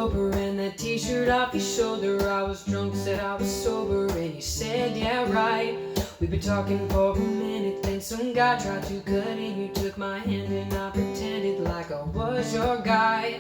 October and that t-shirt off your shoulder. I was drunk, said I was sober, and you said yeah right. We've been talking for a minute, then some guy tried to cut in. You took my hand and I pretended like I was your guy.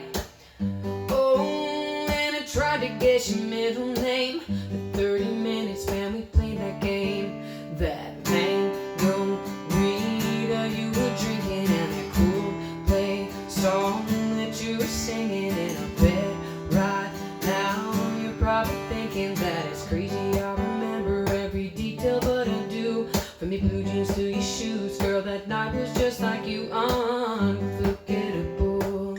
Oh, and I tried to guess your middle name. For 30 minutes, man, we played that game. That mango Rita you were drinking, and that cool play song that you were singing. And I bet right now you're probably thinking that it's crazy. I remember every detail, but I do. From your blue jeans to your shoes, girl, that night was just like you, unforgettable.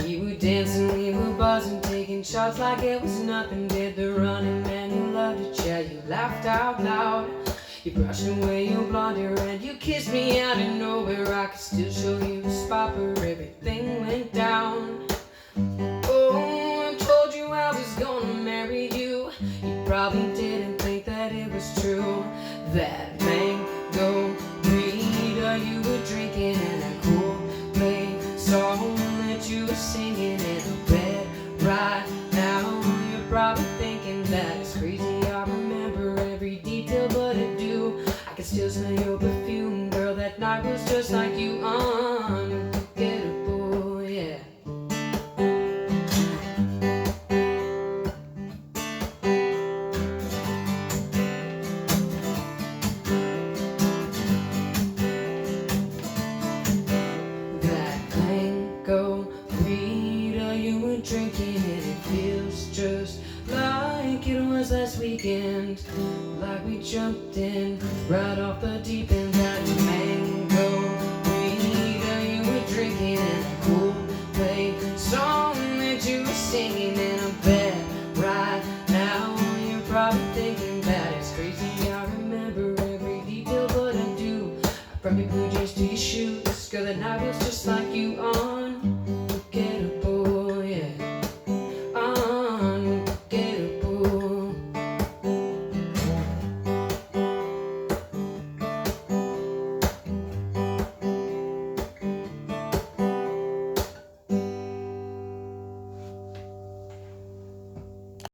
We were dancing, we were buzzing, taking shots like it was nothing. Did the running man, you loved it, yeah, you laughed out loud. You brushed away your blonde hair and you kissed me out of nowhere. I could still show you the spot where everything went down. Oh, I told you I was gonna marry you. You probably didn't think that it was true. That mango Rita you were drinking, and that cool play song that you were singing. And I bet right now you're probably thinking that it's crazy. I remember every detail, but I do. I can still smell your perfume, girl, that night was just like you, unforgettable, yeah. That mango Rita you were drinking, and it feels just like it was last weekend. Like we jumped in right off the deep end. That mango Rita you were drinking, and a cool play song that you were singing. And I bet right now you're probably thinking that it's crazy. I remember every detail, but I do. From your blue jeans to your shoes, girl, that night was just like